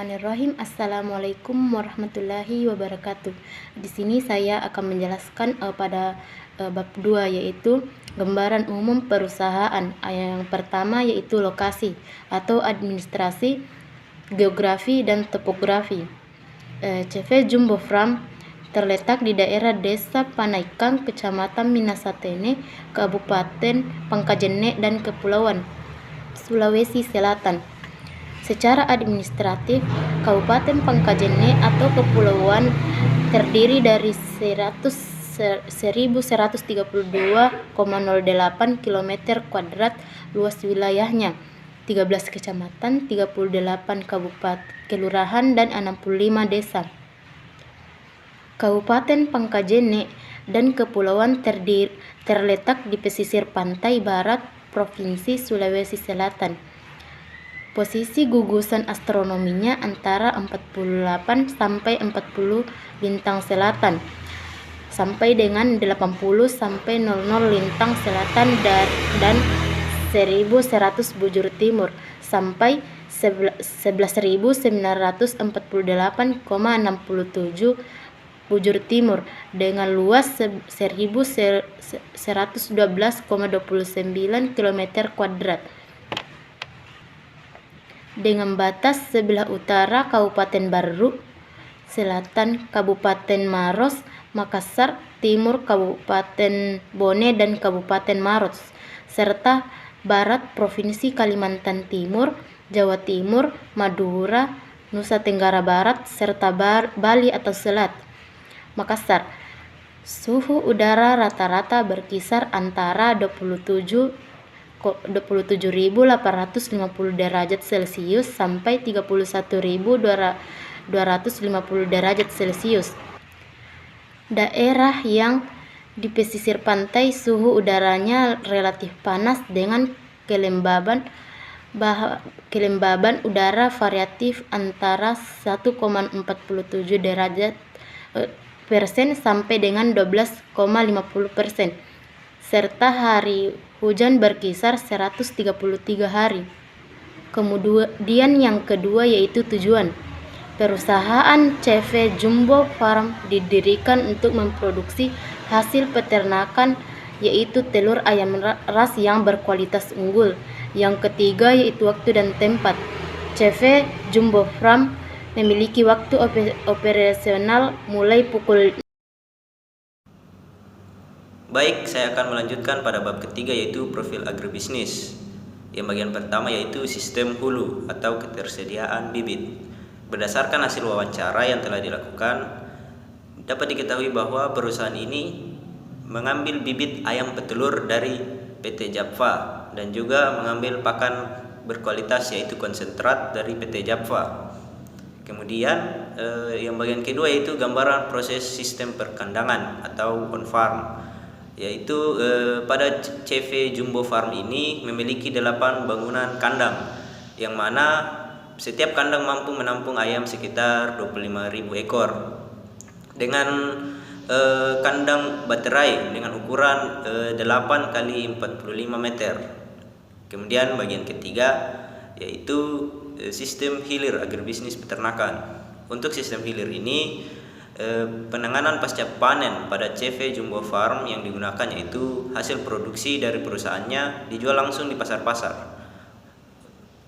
Bismillahirrahmanirrahim. Assalamualaikum warahmatullahi wabarakatuh. Di sini saya akan menjelaskan pada bab 2, yaitu gambaran umum perusahaan. Yang pertama yaitu lokasi atau administrasi, geografi dan topografi. CV Jumbo Farm terletak di daerah Desa Panaikang, Kecamatan Minasatene, Kabupaten Pangkajene dan Kepulauan Sulawesi Selatan. Secara administratif, Kabupaten Pangkajene atau kepulauan terdiri dari 1132,08 km kuadrat luas wilayahnya, 13 kecamatan, 38 kabupaten, kelurahan dan 65 desa. Kabupaten Pangkajene dan kepulauan terletak di pesisir pantai barat Provinsi Sulawesi Selatan. Posisi gugusan astronominya antara 48 sampai 40 lintang selatan sampai dengan 80 sampai 00 lintang selatan dan 1100 bujur timur sampai 11.948,67 bujur timur dengan luas 1.112,29 km kuadrat. Dengan batas sebelah utara Kabupaten Barru, selatan Kabupaten Maros, Makassar, timur Kabupaten Bone dan Kabupaten Maros, serta barat Provinsi Kalimantan Timur, Jawa Timur, Madura, Nusa Tenggara Barat, serta Bali atau Selat. Makassar. Suhu udara rata-rata berkisar antara 27.850 derajat Celcius sampai 31.250 derajat Celcius. Daerah yang di pesisir pantai suhu udaranya relatif panas dengan kelembaban udara variatif antara 1,47 derajat persen sampai dengan 12,50%, serta hari hujan berkisar 133 hari. Kemudian yang kedua yaitu tujuan. Perusahaan CV Jumbo Farm didirikan untuk memproduksi hasil peternakan, yaitu telur ayam ras yang berkualitas unggul. Yang ketiga yaitu waktu dan tempat. CV Jumbo Farm memiliki waktu operasional mulai pukul. Baik, saya akan melanjutkan pada bab ketiga yaitu profil agribisnis. Yang bagian pertama yaitu sistem hulu atau ketersediaan bibit. Berdasarkan hasil wawancara yang telah dilakukan, dapat diketahui bahwa perusahaan ini mengambil bibit ayam petelur dari PT Japfa dan juga mengambil pakan berkualitas yaitu konsentrat dari PT Japfa. Kemudian yang bagian kedua yaitu gambaran proses sistem perkandangan atau on farm. Yaitu pada CV Jumbo Farm ini memiliki 8 bangunan kandang, yang mana setiap kandang mampu menampung ayam sekitar 25.000 ekor dengan kandang baterai dengan ukuran 8 kali 45 meter. Kemudian bagian ketiga yaitu sistem hilir agribisnis peternakan. Untuk sistem hilir ini penanganan pasca panen pada CV Jumbo Farm yang digunakan yaitu hasil produksi dari perusahaannya dijual langsung di pasar-pasar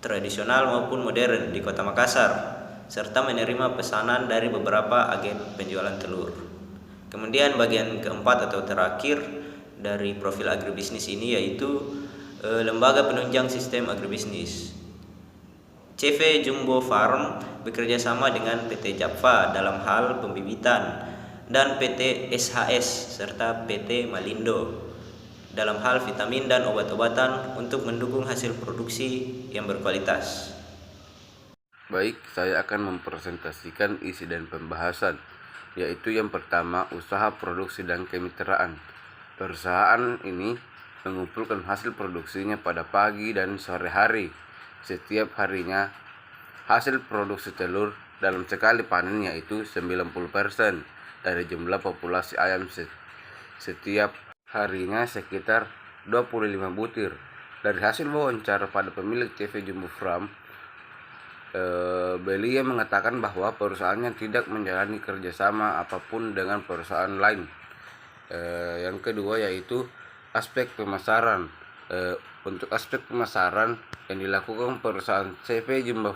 tradisional maupun modern di Kota Makassar, serta menerima pesanan dari beberapa agen penjualan telur. Kemudian bagian keempat atau terakhir dari profil agribisnis ini yaitu lembaga penunjang sistem agribisnis. CV Jumbo Farm bekerja sama dengan PT Japfa dalam hal pembibitan dan PT SHS serta PT Malindo dalam hal vitamin dan obat-obatan untuk mendukung hasil produksi yang berkualitas. Baik, saya akan mempresentasikan isi dan pembahasan, yaitu yang pertama usaha produksi dan kemitraan. Perusahaan ini mengumpulkan hasil produksinya pada pagi dan sore hari. Setiap harinya hasil produksi telur dalam sekali panen yaitu 90% dari jumlah populasi ayam setiap harinya sekitar 25 butir. Dari hasil wawancara pada pemilik CV Jumbo Farm, Belia mengatakan bahwa perusahaannya tidak menjalani kerjasama apapun dengan perusahaan lain. Yang kedua yaitu aspek pemasaran. Untuk aspek pemasaran yang dilakukan perusahaan CV Jumbo.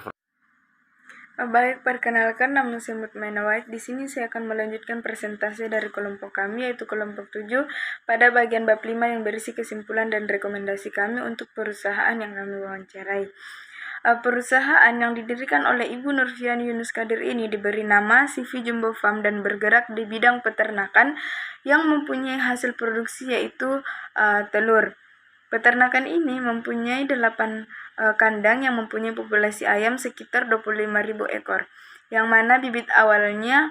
Baik, perkenalkan nama saya Mutmainah White. Di sini saya akan melanjutkan presentasi dari kelompok kami, yaitu kelompok 7 pada bagian bab 5 yang berisi kesimpulan dan rekomendasi kami untuk perusahaan yang kami wawancarai. Perusahaan yang didirikan oleh Ibu Nurfiani Yunus Kadir ini diberi nama CV Jumbo Farm dan bergerak di bidang peternakan yang mempunyai hasil produksi yaitu telur. Peternakan ini mempunyai 8 kandang yang mempunyai populasi ayam sekitar 25.000 ekor, yang mana bibit awalnya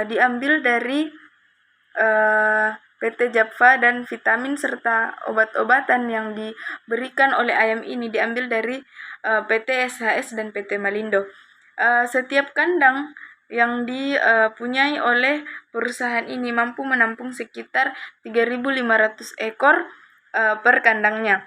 diambil dari PT Japfa dan vitamin serta obat-obatan yang diberikan oleh ayam ini diambil dari PT SHS dan PT Malindo. Setiap kandang yang dipunyai oleh perusahaan ini mampu menampung sekitar 3.500 ekor per kandangnya.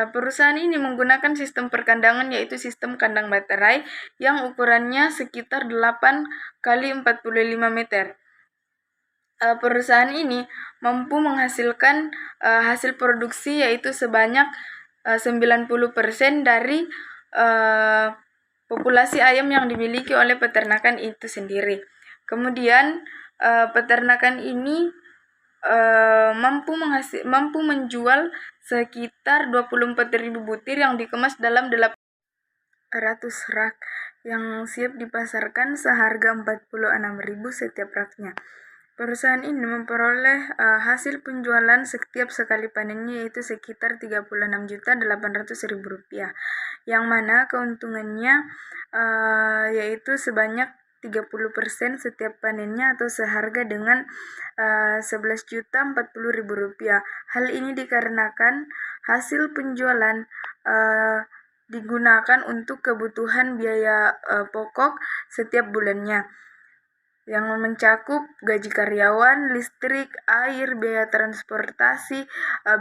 Perusahaan ini menggunakan sistem perkandangan yaitu sistem kandang baterai yang ukurannya sekitar 8 kali 45 meter. Perusahaan ini mampu menghasilkan hasil produksi yaitu sebanyak 90% dari populasi ayam yang dimiliki oleh peternakan itu sendiri. Kemudian peternakan ini mampu menjual sekitar 24.000 butir yang dikemas dalam 800 rak yang siap dipasarkan seharga 46.000 setiap raknya. Perusahaan ini memperoleh hasil penjualan setiap sekali panennya yaitu sekitar Rp36.800.000, yang mana keuntungannya yaitu sebanyak 30% setiap panennya atau seharga dengan Rp11.040.000. Hal ini dikarenakan hasil penjualan digunakan untuk kebutuhan biaya pokok setiap bulannya, yang mencakup gaji karyawan, listrik, air, biaya transportasi,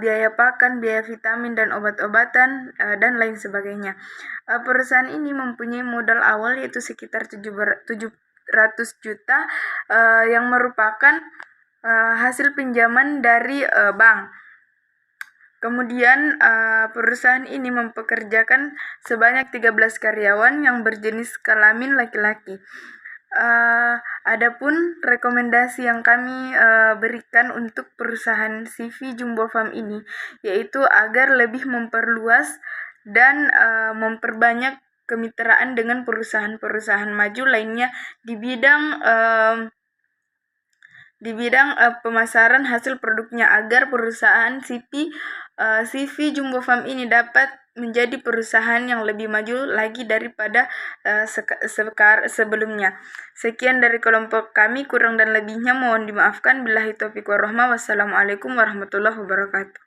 biaya pakan, biaya vitamin dan obat-obatan, dan lain sebagainya. Perusahaan ini mempunyai modal awal yaitu sekitar 700 juta yang merupakan hasil pinjaman dari bank. Kemudian perusahaan ini mempekerjakan sebanyak 13 karyawan yang berjenis kelamin laki-laki. Adapun rekomendasi yang kami berikan untuk perusahaan CV Jumbo Farm ini yaitu agar lebih memperluas dan memperbanyak kemitraan dengan perusahaan-perusahaan maju lainnya di bidang pemasaran hasil produknya agar perusahaan CV Jumbo Farm ini dapat menjadi perusahaan yang lebih maju lagi daripada sebelumnya. Sekian dari kelompok kami, kurang dan lebihnya mohon dimaafkan. Billahi taufiq wal rahmah. Wassalamualaikum warahmatullahi wabarakatuh.